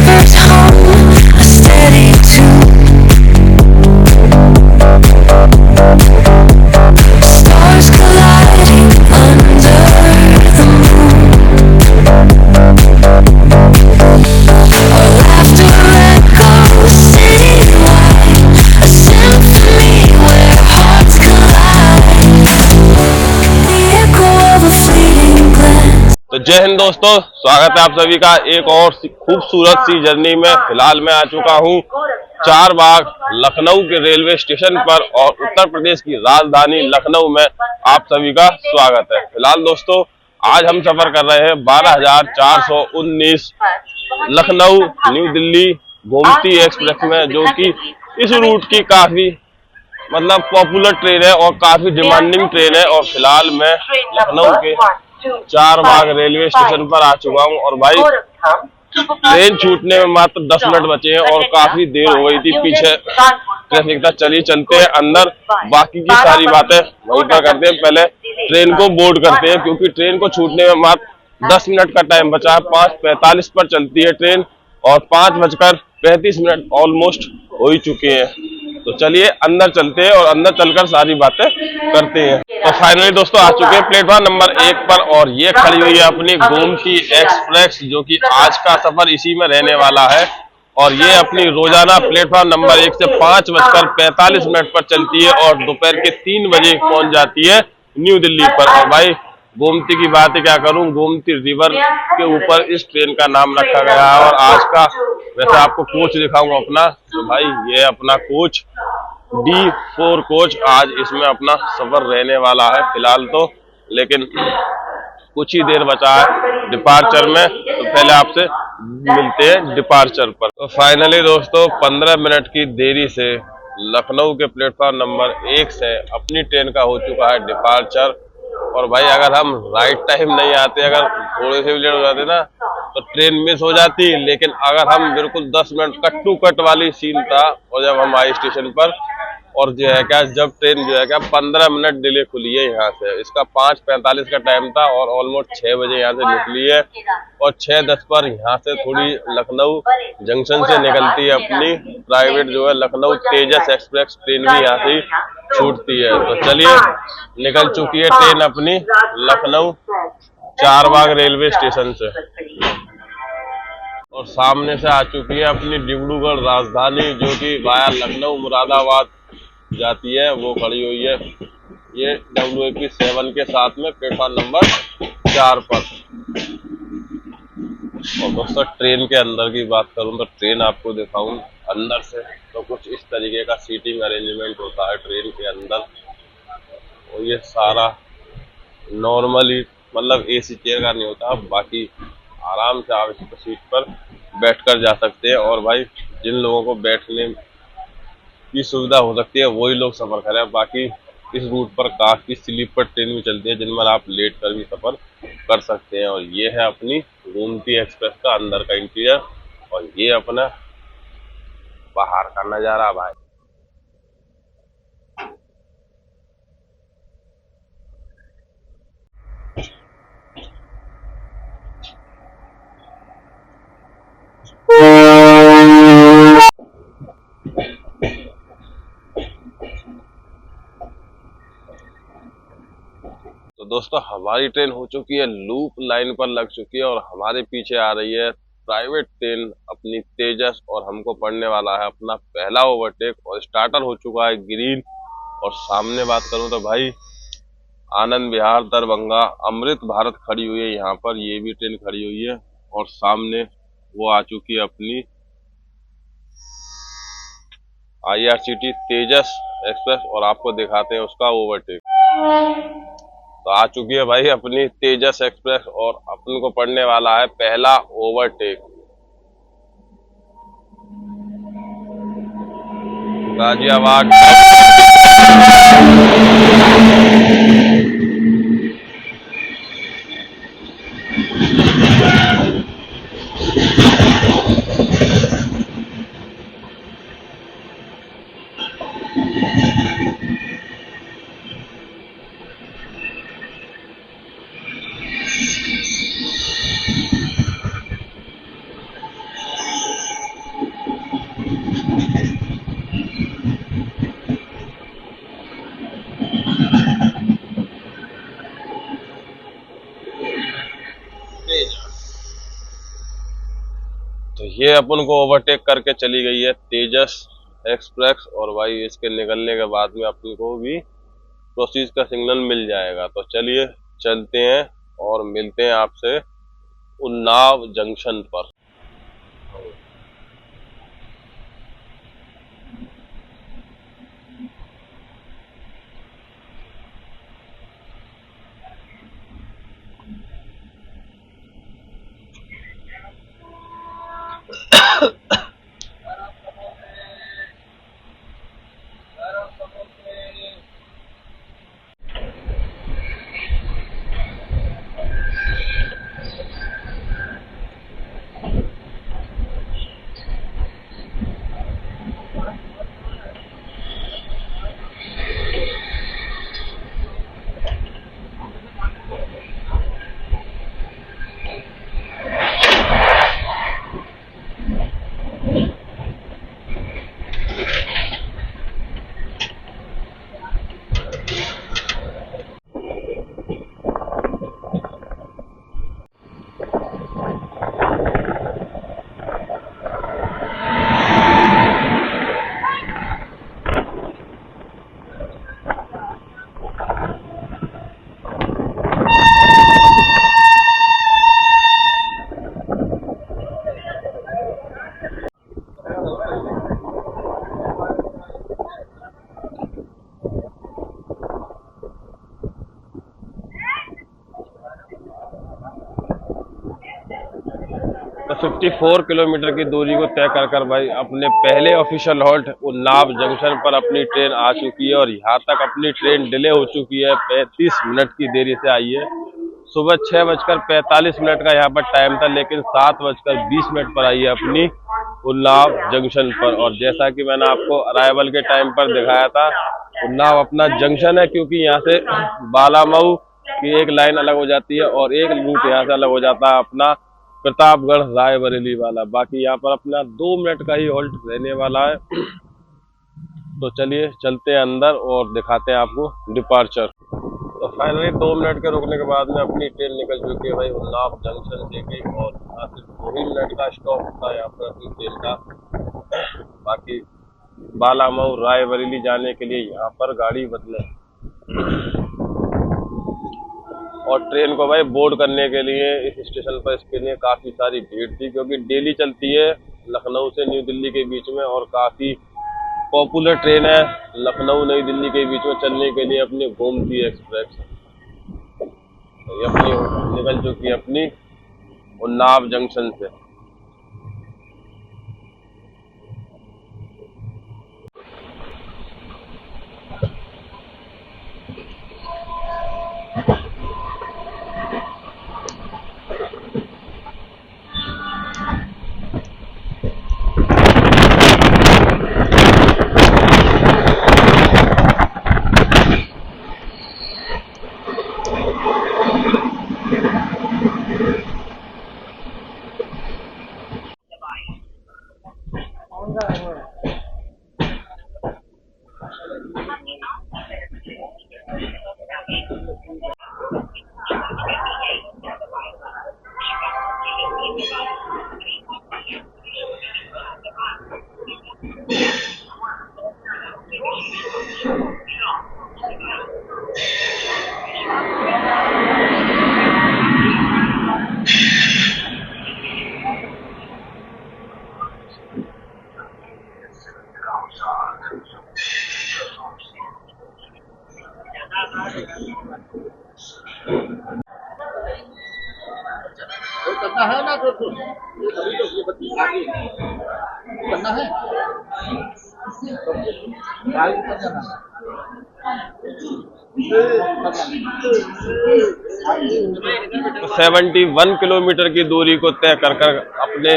first home, a steady tune. Stars colliding under the moon. Our laughter echoes citywide, a symphony where hearts collide. The echo of a fleeting glance. तो जय हिंद दोस्तों, स्वागत है आप सभी का एक और खूबसूरत सी जर्नी में। फिलहाल मैं आ चुका हूँ चारबाग लखनऊ के रेलवे स्टेशन पर और उत्तर प्रदेश की राजधानी लखनऊ में आप सभी का स्वागत है। फिलहाल दोस्तों आज हम सफर कर रहे हैं 12,419 लखनऊ न्यू दिल्ली गोमती एक्सप्रेस में, जो कि इस रूट की काफी पॉपुलर ट्रेन है और काफी डिमांडिंग ट्रेन है। और फिलहाल मैं लखनऊ के चारबाग रेलवे स्टेशन पर आ चुका हूँ और भाई ट्रेन छूटने में मात्र 10 मिनट बचे हैं और काफी देर हो गई थी। पीछे ट्रैफिक था। चलिए चलते हैं अंदर, बाकी की सारी बातें वहीं पर करते हैं। पहले ट्रेन को बोर्ड करते हैं क्योंकि ट्रेन को छूटने में मात्र 10 मिनट का टाइम बचा है। 5:45 पर चलती है ट्रेन और 5:35 ऑलमोस्ट हो ही चुके हैं। तो चलिए अंदर चलते हैं और अंदर चलकर सारी बातें करते हैं। तो फाइनली दोस्तों आ चुके हैं प्लेटफॉर्म नंबर 1 पर और ये खड़ी हुई है अपनी गोमती एक्सप्रेस, जो कि आज का सफर इसी में रहने वाला है। और ये अपनी रोजाना प्लेटफॉर्म नंबर 1 से 5:45 पर चलती है और दोपहर के 3 बजे पहुंच जाती है न्यू दिल्ली पर। और भाई गोमती की बात क्या करूं, गोमती रिवर के ऊपर इस ट्रेन का नाम रखा गया है। और आज का वैसे आपको कोच दिखाऊंगा अपना, तो भाई ये अपना कोच D4 कोच आज इसमें अपना सफर रहने वाला है फिलहाल तो, लेकिन कुछ ही देर बचा है डिपार्चर में। तो पहले आपसे मिलते हैं डिपार्चर पर। तो फाइनली दोस्तों 15 मिनट की देरी से लखनऊ के प्लेटफॉर्म नंबर 1 से अपनी ट्रेन का हो चुका है डिपार्चर। और भाई अगर हम राइट टाइम नहीं आते, अगर थोड़े से भी लेट हो जाते ना तो ट्रेन मिस हो जाती। लेकिन अगर हम बिल्कुल 10 मिनट कट टू कट वाली सीन था और जब हम आए स्टेशन पर, और जो है क्या जब ट्रेन जो है क्या 15 मिनट डिले खुली है यहाँ से। इसका 5:45 का टाइम था और ऑलमोस्ट 6 बजे यहाँ से निकली है और 6:10 पर यहाँ से थोड़ी लखनऊ जंक्शन से निकलती है अपनी प्राइवेट जो है लखनऊ तेजस एक्सप्रेस ट्रेन भी यहाँ से छूटती है। तो चलिए निकल चुकी है ट्रेन अपनी लखनऊ चारबाग रेलवे स्टेशन से और सामने से आ चुकी है अपनी डिब्रूगढ़ राजधानी, जो कि वाया लखनऊ मुरादाबाद जाती है, वो खड़ी हुई है ये WAP7 के साथ में प्लेटफॉर्म नंबर 4 पर। और दोस्तों ट्रेन के अंदर की बात करूं तो ट्रेन आपको दिखाऊं अंदर से तो कुछ इस तरीके का सीटिंग अरेंजमेंट होता है ट्रेन के अंदर। और ये सारा नॉर्मली AC चेयर का नहीं होता, बाकी आराम से आप इस सीट पर बैठकर जा सकते हैं। और भाई जिन लोगों को बैठने की सुविधा हो सकती है वही लोग सफर करें। बाकी इस रूट पर काफी स्लीपर ट्रेन भी चलती है जिनमें आप लेट कर भी सफर कर सकते हैं। और ये है अपनी गोमती एक्सप्रेस का अंदर का इंटीरियर और ये अपना बाहर का नजारा भाई। तो दोस्तों हमारी ट्रेन हो चुकी है लूप लाइन पर लग चुकी है और हमारे पीछे आ रही है प्राइवेट ट्रेन अपनी तेजस और हमको पड़ने वाला है अपना पहला ओवरटेक और स्टार्टर हो चुका है ग्रीन। और सामने बात करूं तो भाई आनंद विहार दरभंगा अमृत भारत खड़ी हुई है यहाँ पर, ये भी ट्रेन खड़ी हुई है। और सामने वो आ चुकी है अपनी IRCT तेजस एक्सप्रेस और आपको दिखाते हैं उसका ओवरटेक। तो आ चुकी है भाई अपनी तेजस एक्सप्रेस और अपन को पड़ने वाला है पहला ओवरटेक। गाजियाबाद ये अपन को ओवरटेक करके चली गई है तेजस एक्सप्रेस, और भाई इसके निकलने के बाद में अपन को भी प्रोसीज का सिग्नल मिल जाएगा। तो चलिए चलते हैं और मिलते हैं आपसे उन्नाव जंक्शन पर। तो 54 किलोमीटर की दूरी को तय कर भाई अपने पहले ऑफिशियल हॉल्ट उन्नाव जंक्शन पर अपनी ट्रेन आ चुकी है, और यहाँ तक अपनी ट्रेन डिले हो चुकी है, 35 मिनट की देरी से आई है। सुबह 6:45 का यहाँ पर टाइम था, लेकिन 7:20 पर आई है अपनी उन्नाव जंक्शन पर। और जैसा कि मैंने आपको अराइवल के टाइम पर दिखाया था, उन्नाव अपना जंक्शन है, क्योंकि यहाँ से बालामऊ की एक लाइन अलग हो जाती है और एक रूट यहाँ से अलग हो जाता है अपना प्रतापगढ़ रायबरेली वाला। बाकी यहाँ पर अपना 2 मिनट का ही हॉल्ट रहने वाला है। तो चलिए चलते हैं अंदर और दिखाते हैं आपको डिपार्चर। तो फाइनली 2 मिनट के रुकने के बाद में अपनी ट्रेन निकल चुकी है भाई उन्नाव जंक्शन से गई, और यहाँ से 2 ही मिनट का स्टॉप था यहाँ पर अपनी ट्रेन का। बाकी बालामऊ रायबरेली जाने के लिए यहाँ पर गाड़ी बदले, और ट्रेन को भाई बोर्ड करने के लिए इस स्टेशन पर इसके लिए काफ़ी सारी भीड़ थी, क्योंकि डेली चलती है लखनऊ से न्यू दिल्ली के बीच में, और काफ़ी पॉपुलर ट्रेन है लखनऊ नई दिल्ली के बीच में चलने के लिए अपनी गोमती एक्सप्रेस। तो ये अपनी निकल चुकी है अपनी उन्नाव जंक्शन से। करना है ना तो करना है 71 किलोमीटर की दूरी को तय कर अपने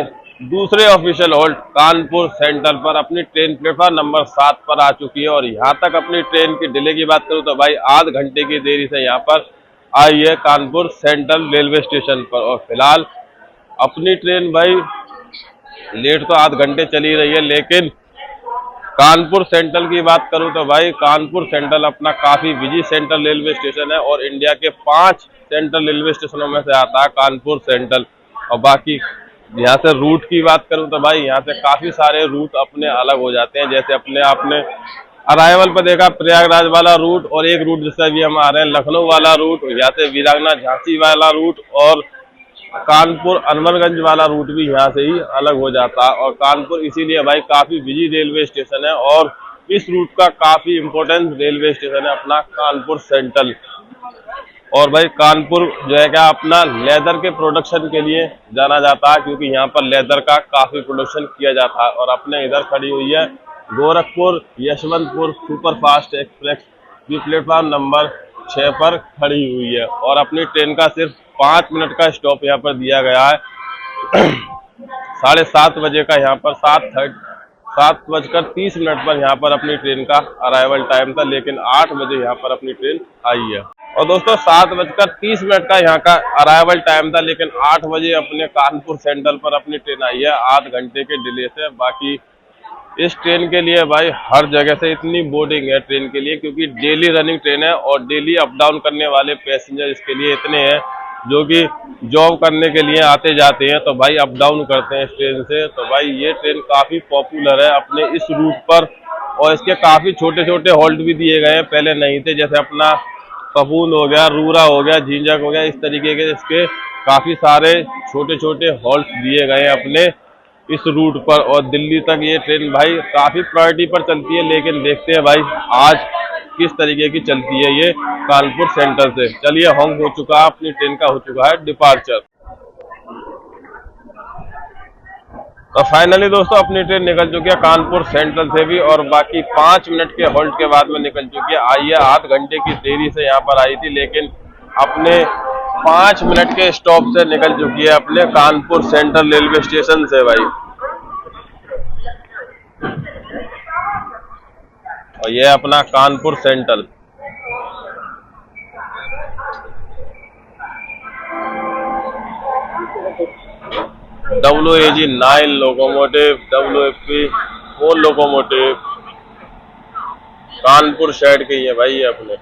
दूसरे ऑफिशियल हॉल्ट कानपुर सेंट्रल पर अपनी ट्रेन प्लेटफॉर्म नंबर 7 पर आ चुकी है। और यहाँ तक अपनी ट्रेन की डिले की बात करूँ तो भाई आध घंटे की देरी से यहाँ पर आई है कानपुर सेंट्रल रेलवे स्टेशन पर। और फिलहाल अपनी ट्रेन भाई लेट तो आध घंटे चली रही है, लेकिन कानपुर सेंट्रल की बात करूं तो भाई कानपुर सेंट्रल अपना काफी बिजी सेंट्रल रेलवे स्टेशन है, और इंडिया के 5 सेंट्रल रेलवे स्टेशनों में से आता है कानपुर सेंट्रल। और बाकी यहाँ से रूट की बात करूं तो भाई यहाँ से काफी सारे रूट अपने अलग हो जाते हैं। जैसे अपने आपने अराइवल पर देखा प्रयागराज वाला रूट, और एक रूट जिससे अभी हम आ रहे हैं लखनऊ वाला रूट, यहाँ से वीरांगना झांसी वाला रूट, और कानपुर अनवरगंज वाला रूट भी यहाँ से ही अलग हो जाता है। और कानपुर इसीलिए भाई काफी बिजी रेलवे स्टेशन है, और इस रूट का काफी इम्पोर्टेंट रेलवे स्टेशन है अपना कानपुर सेंट्रल। और भाई कानपुर जो है क्या अपना लेदर के प्रोडक्शन के लिए जाना जाता है, क्योंकि यहाँ पर लेदर का काफी प्रोडक्शन किया जाता है। और अपने इधर खड़ी हुई है Gorakhpur Yeshwantpur super fast express, भी प्लेटफॉर्म नंबर 6 पर खड़ी हुई है। और अपनी ट्रेन का सिर्फ 5 मिनट का स्टॉप यहाँ पर दिया गया है। 7:30 बजे का यहाँ पर 7:30 पर यहाँ पर अपनी ट्रेन का अराइवल टाइम था, लेकिन 8 बजे यहाँ पर अपनी ट्रेन आई है। और दोस्तों 7:30 का यहाँ का अराइवल टाइम था, लेकिन 8 बजे अपने कानपुर सेंट्रल पर अपनी ट्रेन आई है, आध घंटे के डिले से। बाकी इस ट्रेन के लिए भाई हर जगह से इतनी बोर्डिंग है ट्रेन के लिए, क्योंकि डेली रनिंग ट्रेन है, और डेली अप डाउन करने वाले पैसेंजर इसके लिए इतने हैं जो कि जॉब करने के लिए आते जाते हैं, तो भाई अप डाउन करते हैं इस ट्रेन से। तो भाई ये ट्रेन काफी पॉपुलर है अपने इस रूट पर, और इसके काफी छोटे छोटे हॉल्ट भी दिए गए हैं, पहले नहीं थे। जैसे अपना पपून हो गया, रूरा हो गया, झींझक हो गया, इस तरीके के इसके काफी सारे छोटे छोटे हॉल्ट दिए गए हैं अपने इस रूट पर। और दिल्ली तक ये ट्रेन भाई काफी प्रायोरिटी पर चलती है, लेकिन देखते हैं भाई आज किस तरीके की चलती है ये कानपुर सेंट्रल से। चलिए हॉन्क हो चुका है, अपनी ट्रेन का हो चुका है डिपार्चर। तो फाइनली दोस्तों अपनी ट्रेन निकल चुकी है कानपुर सेंट्रल से भी, और बाकी 5 मिनट के हॉल्ट के बाद में निकल चुकी है। आई है आध घंटे की देरी से यहाँ पर आई थी, लेकिन अपने 5 मिनट के स्टॉप से निकल चुकी है अपने कानपुर सेंट्रल रेलवे स्टेशन से भाई। और ये अपना Kanpur central. WAG 9 locomotive, WFP 4 locomotive, Kanpur शहर के ही है भाई ये अपने।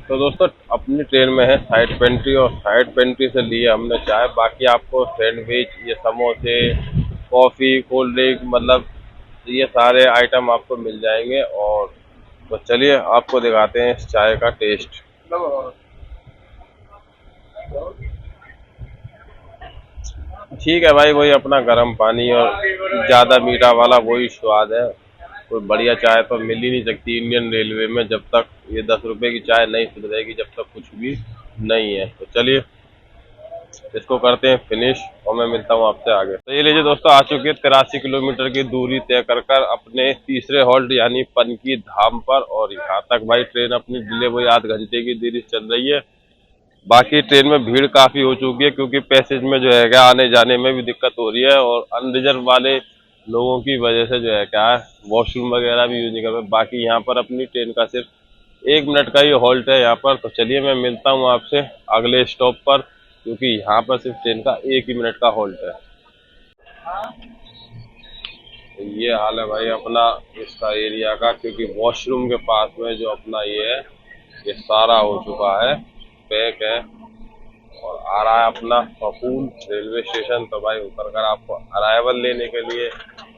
तो दोस्तों अपनी ट्रेन में है साइड पेंट्री, और साइड पेंट्री से लिए हमने चाय। बाकी आपको सैंडविच, ये समोसे, कॉफ़ी, कोल्ड ड्रिंक, मतलब ये सारे आइटम आपको मिल जाएंगे। और तो चलिए आपको दिखाते हैं इस चाय का टेस्ट। ठीक है भाई, वही अपना गर्म पानी और ज़्यादा मीठा वाला वही स्वाद है। कोई बढ़िया चाय तो मिल ही नहीं सकती इंडियन रेलवे में, जब तक ये 10 रुपए की चाय नहीं सुधरेगी, जब तक कुछ भी नहीं है। तो चलिए इसको करते हैं फिनिश, और मैं मिलता हूँ आपसे आगे। तो ये लीजिए दोस्तों, आ चुके 83 किलोमीटर की दूरी तय कर अपने तीसरे हॉल्ट यानी पनकी धाम पर। और यहाँ तक भाई ट्रेन अपनी डिले हुई आध घंटे की देरी चल रही है। बाकी ट्रेन में भीड़ काफी हो चुकी है, क्योंकि पैसेज में जो है क्या आने जाने में भी दिक्कत हो रही है, और अनरिजर्व वाले लोगों की वजह से जो है क्या है वॉशरूम वगैरह भी यूज नहीं कर रहे। बाकी यहाँ पर अपनी ट्रेन का सिर्फ 1 मिनट का ही हॉल्ट है यहाँ पर। तो चलिए मैं मिलता हूँ आपसे अगले स्टॉप पर, क्योंकि यहाँ पर सिर्फ ट्रेन का 1 ही मिनट का हॉल्ट है। तो ये हाल है भाई अपना इसका एरिया का, क्योंकि वॉशरूम के पास में जो अपना ये है ये सारा हो चुका है, पैक है। और आ रहा है अपना पपून रेलवे स्टेशन। तो भाई उतर कर आपको अराइवल लेने के लिए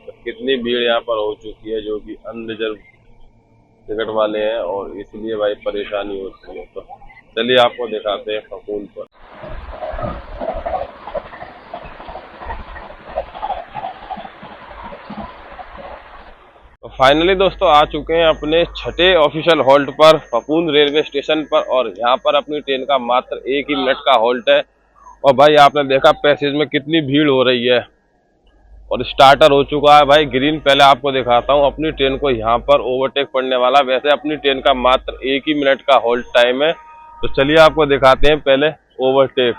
तो कितनी भीड़ यहाँ पर हो चुकी है, जो कि अनरिजर्व टिकट वाले हैं, और इसलिए भाई परेशानी होती है। तो चलिए आपको दिखाते हैं पपून पर। तो फाइनली दोस्तों आ चुके हैं अपने छठे ऑफिशियल हॉल्ट पर, पपून रेलवे स्टेशन पर। और यहाँ पर अपनी ट्रेन का मात्र 1 ही मिनट का हॉल्ट है। और भाई आपने देखा पैसेज में कितनी भीड़ हो रही है। और स्टार्टर हो चुका है भाई ग्रीन। पहले आपको दिखाता हूँ अपनी ट्रेन को यहाँ पर ओवरटेक पड़ने वाला। वैसे अपनी ट्रेन का मात्र 1 ही मिनट का होल्ड टाइम है, तो चलिए आपको दिखाते हैं पहले ओवरटेक।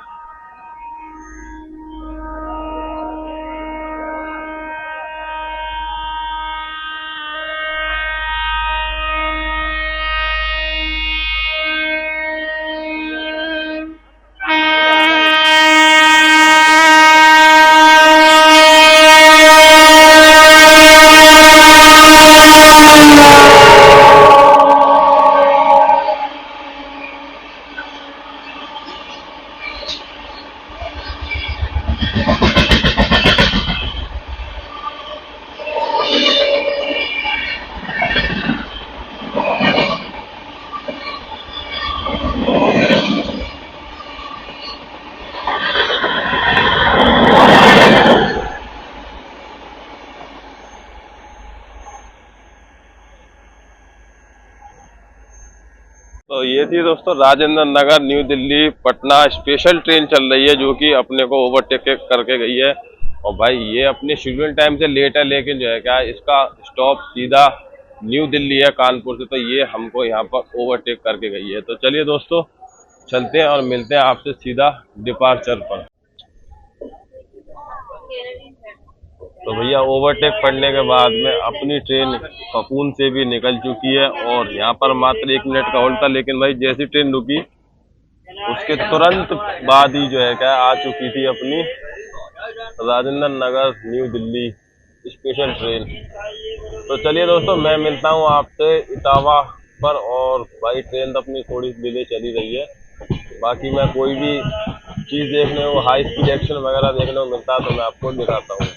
तो ये थी दोस्तों Rajendra Nagar New Delhi Patna special train चल रही है, जो कि अपने को ओवरटेक करके गई है। और भाई ये अपने शेड्यूल टाइम से लेट है, लेकिन जो है क्या इसका स्टॉप सीधा न्यू दिल्ली है कानपुर से, तो ये हमको यहाँ पर ओवरटेक करके गई है। तो चलिए दोस्तों चलते हैं और मिलते हैं आपसे सीधा डिपार्चर पर। तो भैया ओवरटेक पड़ने के बाद में अपनी ट्रेन कपून से भी निकल चुकी है और यहाँ पर मात्र 1 मिनट का होल्ड था, लेकिन भाई जैसी ट्रेन रुकी उसके तुरंत बाद ही जो है क्या आ चुकी थी अपनी Rajendra Nagar New Delhi special train. तो चलिए दोस्तों मैं मिलता हूँ आपसे इटावा पर। और भाई ट्रेन तो अपनी थोड़ी डिले चली रही है, बाकी मैं कोई भी चीज़ देखने को हाई स्पीड एक्शन वगैरह देखने को मिलता है तो मैं आपको दिखाता हूँ।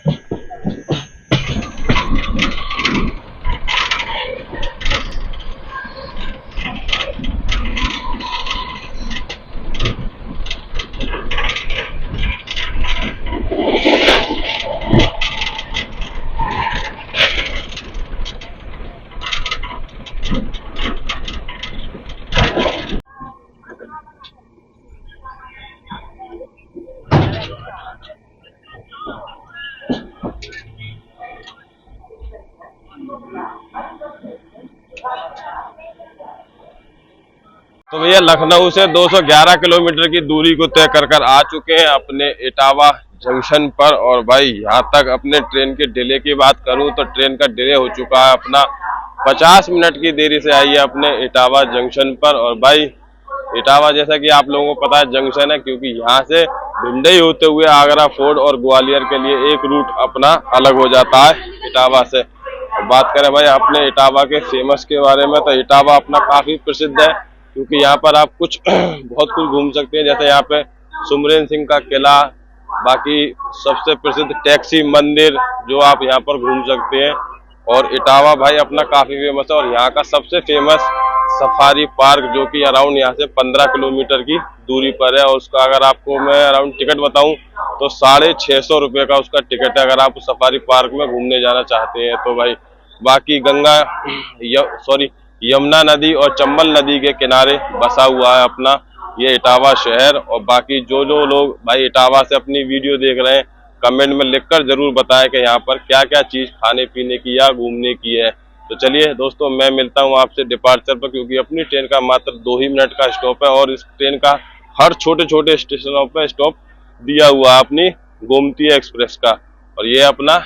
तो भैया लखनऊ से 211 किलोमीटर की दूरी को तय कर आ चुके हैं अपने इटावा जंक्शन पर। और भाई यहाँ तक अपने ट्रेन के डिले की बात करूं तो ट्रेन का डिले हो चुका है अपना 50 मिनट की देरी से आई है अपने इटावा जंक्शन पर। और भाई इटावा जैसा कि आप लोगों को पता है जंक्शन है, क्योंकि यहाँ से भिंडई होते हुए आगरा फोर्ट और ग्वालियर के लिए एक रूट अपना अलग हो जाता है इटावा से। और बात करें भाई अपने इटावा के फेमस के बारे में, तो इटावा अपना काफी प्रसिद्ध है, क्योंकि यहाँ पर आप कुछ बहुत कुछ घूम सकते हैं। जैसे यहाँ पे सुमरेन सिंह का किला, बाकी सबसे प्रसिद्ध टैक्सी मंदिर जो आप यहाँ पर घूम सकते हैं। और इटावा भाई अपना काफी फेमस है। और यहाँ का सबसे फेमस सफारी पार्क, जो कि अराउंड यहाँ से 15 किलोमीटर की दूरी पर है। और उसका अगर आपको मैं अराउंड टिकट बताऊं तो 650 रुपये का उसका टिकट है, अगर आप सफारी पार्क में घूमने जाना चाहते हैं तो भाई। बाकी यमुना नदी और चंबल नदी के किनारे बसा हुआ है अपना ये इटावा शहर। और बाकी जो लोग भाई इटावा से अपनी वीडियो देख रहे हैं, कमेंट में लिखकर जरूर बताएं कि यहाँ पर क्या क्या चीज खाने पीने की या घूमने की है। तो चलिए दोस्तों मैं मिलता हूँ आपसे डिपार्चर पर, क्योंकि अपनी ट्रेन का मात्र 2 ही मिनट का स्टॉप है और इस ट्रेन का हर छोटे छोटे स्टेशनों पर स्टॉप दिया हुआ है अपनी गोमती एक्सप्रेस का। और ये अपना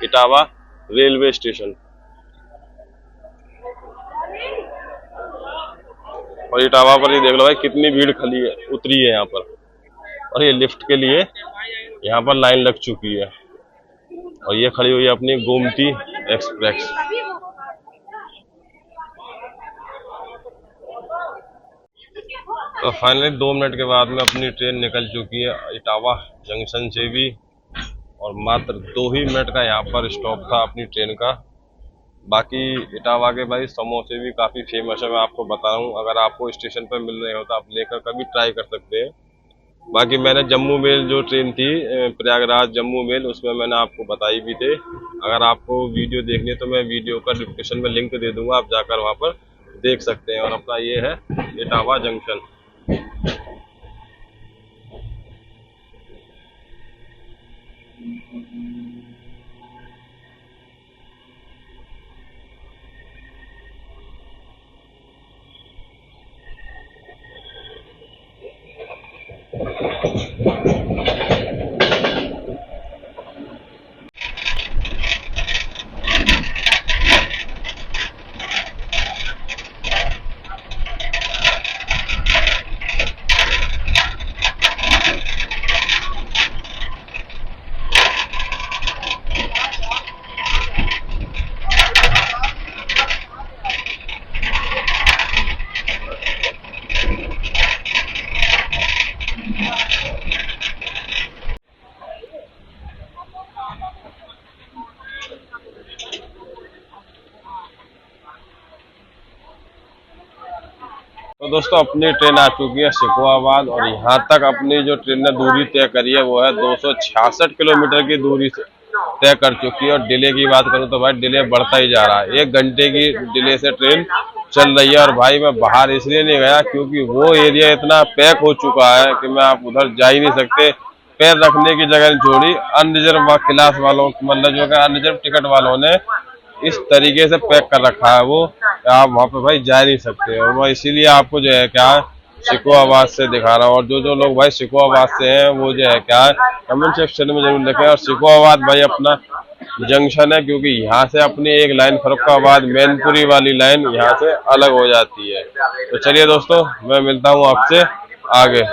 इटावा रेलवे स्टेशन। और इटावा पर ये देख लो भाई कितनी भीड़ खली है उतरी है यहाँ पर। और ये लिफ्ट के लिए यहाँ पर लाइन लग चुकी है। और ये खड़ी हुई है अपनी गोमती एक्सप्रेस। तो फाइनली 2 मिनट के बाद में अपनी ट्रेन निकल चुकी है इटावा जंक्शन से भी। और मात्र 2 ही मिनट का यहाँ पर स्टॉप था अपनी ट्रेन का। बाकी इटावा के भाई समोसे भी काफ़ी फेमस है, मैं आपको बता रहा हूँ। अगर आपको स्टेशन पर मिल रहे हो तो आप लेकर कभी ट्राई कर सकते हैं। बाकी मैंने जम्मू मेल जो ट्रेन थी प्रयागराज जम्मू मेल, उसमें मैंने आपको बताई भी थे। अगर आपको वीडियो देखनी है तो मैं वीडियो का डिस्क्रिप्शन में लिंक दे दूंगा, आप जाकर वहाँ पर देख सकते हैं। और अपना ये है इटावा जंक्शन। तो दोस्तों अपनी ट्रेन आ चुकी है सिकुआबाद और यहाँ तक अपनी जो ट्रेन ने दूरी तय करी है वो है 266 किलोमीटर की दूरी से तय कर चुकी है। और डिले की बात करूँ तो भाई डिले बढ़ता ही जा रहा है, 1 घंटे की डिले से ट्रेन चल रही है। और भाई मैं बाहर इसलिए नहीं गया क्योंकि वो एरिया इतना पैक हो चुका है कि मैं आप उधर जा ही नहीं सकते, पैर रखने की जगह नहीं छोड़ी। अनरिजर्व क्लास वालों मतलब जो है अनरिजर्व टिकट वालों ने इस तरीके से पैक कर रखा है वो, आप वहाँ पे भाई जा नहीं सकते। और मैं इसीलिए आपको जो है क्या सिकुआबाद से दिखा रहा हूँ। और जो लोग भाई सिकुआबाद से हैं वो जो है क्या कमेंट सेक्शन में जरूर लिखें। और सिकुआबाद भाई अपना जंक्शन है क्योंकि यहाँ से अपनी एक लाइन फर्रुखाबाद मैनपुरी वाली लाइन यहाँ से अलग हो जाती है। तो चलिए दोस्तों मैं मिलता हूँ आपसे आगे।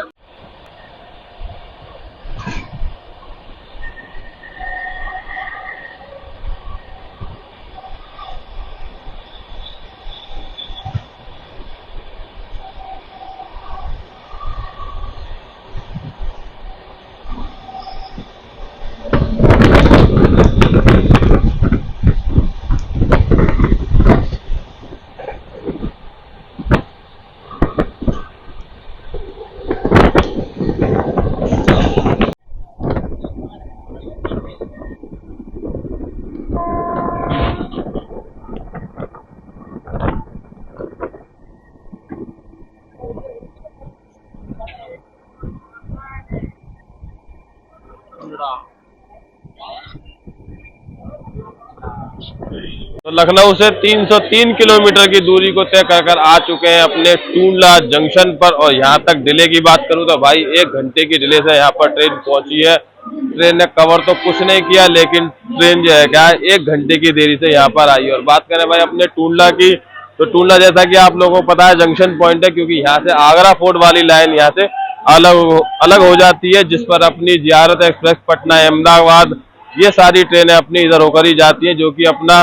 तो लखनऊ से 303 किलोमीटर की दूरी को तय कर आ चुके हैं अपने टूंडला जंक्शन पर। और यहाँ तक डिले की बात करूँ तो भाई 1 घंटे की डिले से यहाँ पर ट्रेन पहुंची है। ट्रेन ने कवर तो कुछ नहीं किया लेकिन ट्रेन जो है क्या 1 घंटे की देरी से यहाँ पर आई। और बात करें भाई अपने टूंडला की तो टूंडला जैसा कि आप लोगों को पता है जंक्शन पॉइंट है क्योंकि यहाँ से आगरा फोर्ट वाली लाइन यहाँ से अलग हो जाती है, जिस पर अपनी जियारत एक्सप्रेस पटना अहमदाबाद ये सारी ट्रेनें अपनी इधर होकर ही जाती हैं, जो कि अपना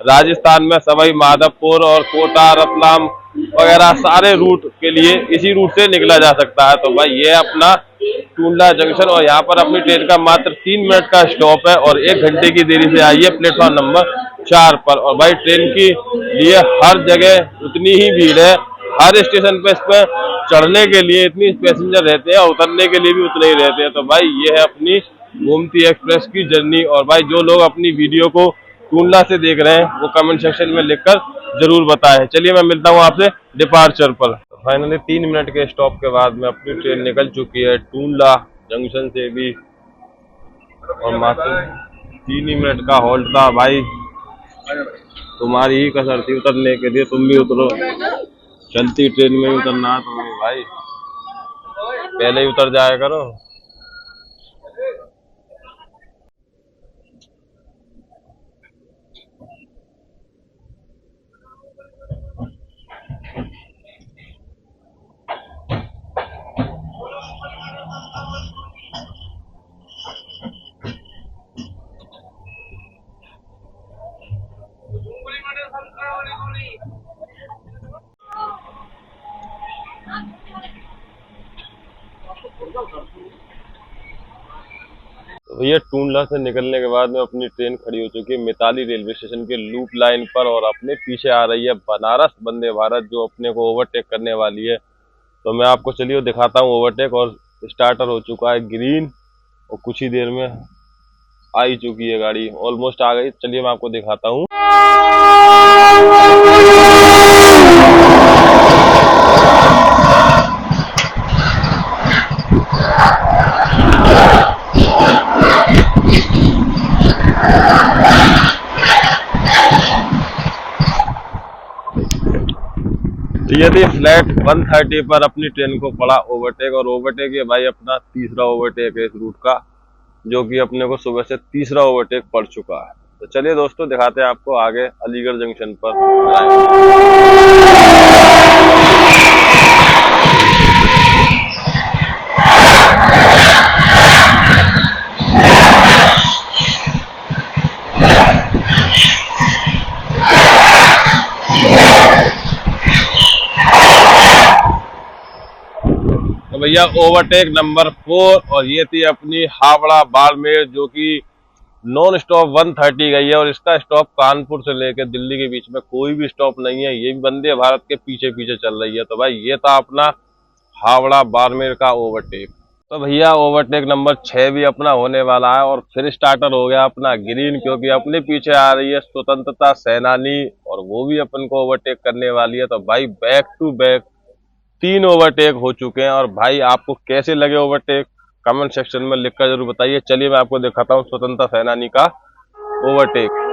राजस्थान में सवाई माधवपुर और कोटा रतलाम वगैरह सारे रूट के लिए इसी रूट से निकला जा सकता है। तो भाई ये अपना टूंडला जंक्शन और यहाँ पर अपनी ट्रेन का मात्र 3 मिनट का स्टॉप है और 1 घंटे की देरी से आई है प्लेटफॉर्म नंबर 4 पर। और भाई ट्रेन की लिए हर जगह उतनी ही भीड़ है, हर स्टेशन पे इस पर चढ़ने के लिए इतनी पैसेंजर रहते हैं और उतरने के लिए भी उतने ही रहते हैं। तो भाई ये है अपनी गोमती एक्सप्रेस की जर्नी। और भाई जो लोग अपनी वीडियो को टूंडला से देख रहे हैं वो कमेंट सेक्शन में लिखकर जरूर बताएं। चलिए मैं मिलता हूँ आपसे डिपार्चर पर। फाइनली 3 मिनट के स्टॉप के बाद में अपनी ट्रेन निकल चुकी है टूंडला जंक्शन से भी और मात्र 3 ही मिनट का हॉल्ट था। भाई तुम्हारी ही कसर थी उतरने के लिए, तुम भी उतरो, चलती ट्रेन में ही उतरना है तुम्हें भाई, पहले ही उतर जाया करो। तो भैया टूंडला से निकलने के बाद में अपनी ट्रेन खड़ी हो चुकी है मिताली रेलवे स्टेशन के लूप लाइन पर और अपने पीछे आ रही है बनारस वंदे भारत जो अपने को ओवरटेक करने वाली है। तो मैं आपको चलिए दिखाता हूँ ओवरटेक। और स्टार्टर हो चुका है ग्रीन और कुछ ही देर में आ ही चुकी है गाड़ी, ऑलमोस्ट आ गई। चलिए मैं आपको दिखाता हूँ। ये थी फ्लैट 130 पर अपनी ट्रेन को पड़ा ओवरटेक, और ओवरटेक ये भाई अपना तीसरा ओवरटेक है इस रूट का, जो कि अपने को सुबह से तीसरा ओवरटेक पड़ चुका है। तो चलिए दोस्तों दिखाते हैं आपको आगे अलीगढ़ जंक्शन पर। तो भैया ओवरटेक नंबर 4, और ये थी अपनी हावड़ा बाड़मेर, जो कि नॉन स्टॉप 130 गई है, और इसका स्टॉप कानपुर से लेकर दिल्ली के बीच में कोई भी स्टॉप नहीं है। ये भी वंदे भारत के पीछे पीछे चल रही है। तो भाई ये था अपना हावड़ा बाड़मेर का ओवरटेक। तो भैया ओवरटेक नंबर 6 भी अपना होने वाला है, और फिर स्टार्टर हो गया अपना ग्रीन, क्योंकि अपने पीछे आ रही है स्वतंत्रता सेनानी, और वो भी अपन को ओवरटेक करने वाली है। तो भाई बैक टू बैक 3 ओवरटेक हो चुके हैं। और भाई आपको कैसे लगे ओवरटेक कमेंट सेक्शन में लिखकर जरूर बताइए। चलिए मैं आपको दिखाता हूँ स्वतंत्रता सेनानी का ओवरटेक।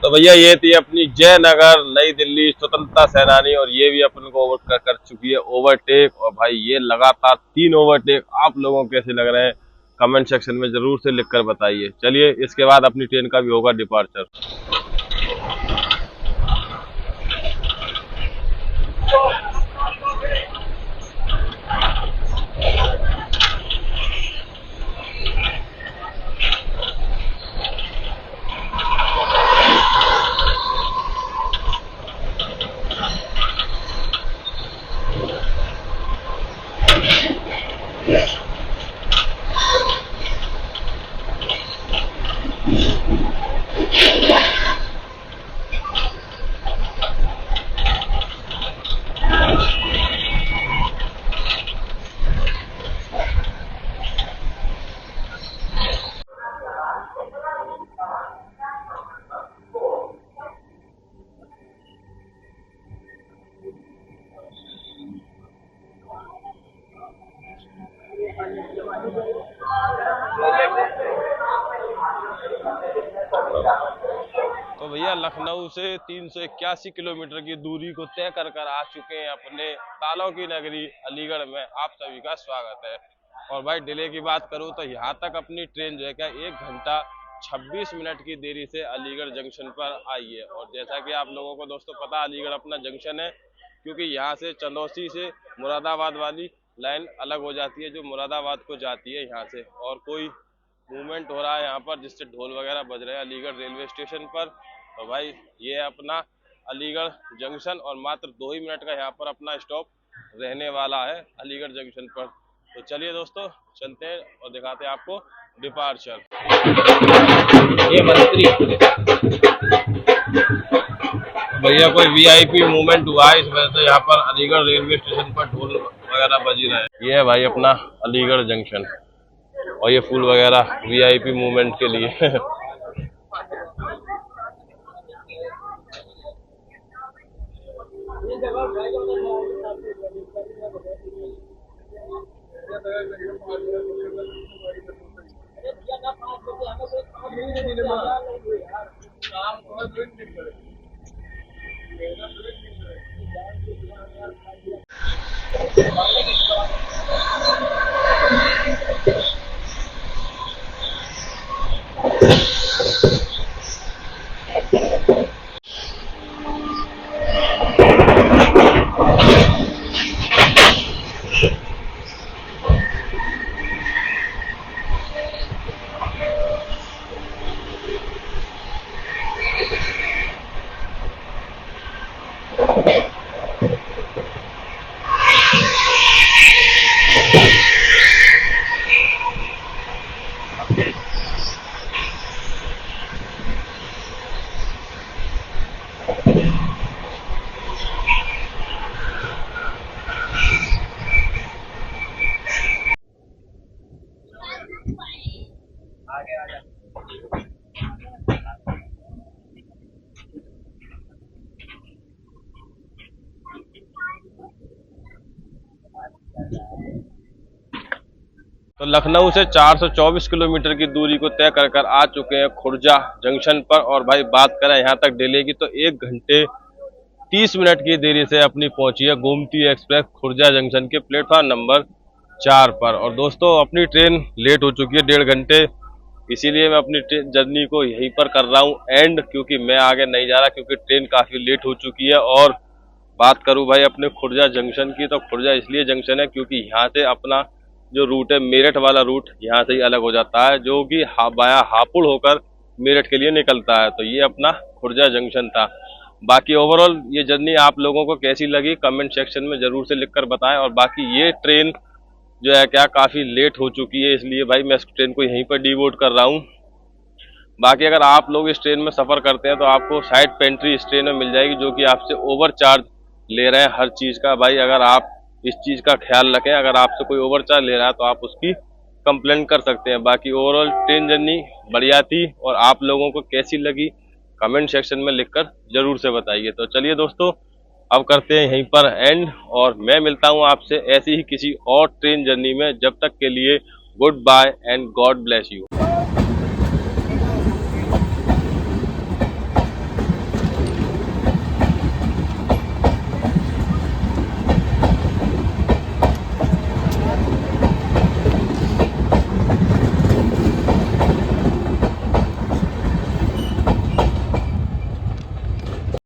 तो भैया ये थी अपनी जयनगर नई दिल्ली स्वतंत्रता सेनानी, और ये भी अपन को ओवर कर चुकी है ओवरटेक। और भाई ये लगातार 3 ओवरटेक आप लोगों को कैसे लग रहे हैं कमेंट सेक्शन में जरूर से लिखकर बताइए। चलिए इसके बाद अपनी ट्रेन का भी होगा डिपार्चर। तो भैया लखनऊ से 381 किलोमीटर की दूरी को तय कर आ चुके हैं अपने तालों की नगरी अलीगढ़ में। आप सभी का स्वागत है। और भाई डिले की बात करूं तो यहाँ तक अपनी ट्रेन जो है क्या 1 घंटा 26 मिनट की देरी से अलीगढ़ जंक्शन पर आई है। और जैसा कि आप लोगों को दोस्तों पता अलीगढ़ अपना जंक्शन है, क्योंकि यहाँ से चंदौसी से मुरादाबाद वाली लाइन अलग हो जाती है, जो मुरादाबाद को जाती है यहाँ से। और कोई मूवमेंट हो रहा है यहाँ पर जिससे ढोल वगैरह बज रहे हैं अलीगढ़ रेलवे स्टेशन पर। तो भाई ये अपना अलीगढ़ जंक्शन, और मात्र 2 ही मिनट का यहाँ पर अपना स्टॉप रहने वाला है अलीगढ़ जंक्शन पर। तो चलिए दोस्तों चलते हैं और दिखाते हैं आपको डिपार्चर। ये मंत्री भैया कोई वीआईपी मूवमेंट हुआ है, इस वजह से यहाँ पर अलीगढ़ रेलवे स्टेशन पर ढोल वगैरह बज रहे हैं। ये है भाई अपना अलीगढ़ जंक्शन, और ये फूल वगैरह वीआईपी मूवमेंट के लिए। तो लखनऊ से 424 किलोमीटर की दूरी को तय कर आ चुके हैं खुर्जा जंक्शन पर। और भाई बात करें यहाँ तक डिले की तो 1 घंटे 30 मिनट की देरी से अपनी पहुंची है गोमती एक्सप्रेस खुर्जा जंक्शन के प्लेटफॉर्म नंबर 4 पर। और दोस्तों अपनी ट्रेन लेट हो चुकी है 1.5 घंटे, इसीलिए मैं अपनी जर्नी को यहीं पर कर रहा हूँ एंड, क्योंकि मैं आगे नहीं जा रहा क्योंकि ट्रेन काफ़ी लेट हो चुकी है। और बात करूँ भाई अपने खुर्जा जंक्शन की, तो खुर्जा इसलिए जंक्शन है क्योंकि यहाँ से अपना जो रूट है मेरठ वाला रूट यहाँ से ही अलग हो जाता है, जो कि बाया हापुड़ होकर मेरठ के लिए निकलता है। तो ये अपना खुर्जा जंक्शन था। बाकी ओवरऑल ये जर्नी आप लोगों को कैसी लगी कमेंट सेक्शन में ज़रूर से लिखकर बताएं। और बाकी ये ट्रेन जो है क्या काफ़ी लेट हो चुकी है, इसलिए भाई मैं इस ट्रेन को यहीं पर डिवोट कर रहा हूँ। बाकी अगर आप लोग इस ट्रेन में सफ़र करते हैं तो आपको साइड पेंट्री इस ट्रेन में मिल जाएगी, जो कि आपसे ओवर चार्ज ले रहे हैं हर चीज़ का। भाई अगर आप इस चीज़ का ख्याल रखें, अगर आपसे कोई ओवर चार्ज ले रहा है तो आप उसकी कंप्लेंट कर सकते हैं। बाकी ओवरऑल ट्रेन जर्नी बढ़िया थी, और आप लोगों को कैसी लगी कमेंट सेक्शन में लिखकर ज़रूर से बताइए। तो चलिए दोस्तों अब करते हैं यहीं पर एंड, और मैं मिलता हूँ आपसे ऐसी ही किसी और ट्रेन जर्नी में। जब तक के लिए good bye and God bless you.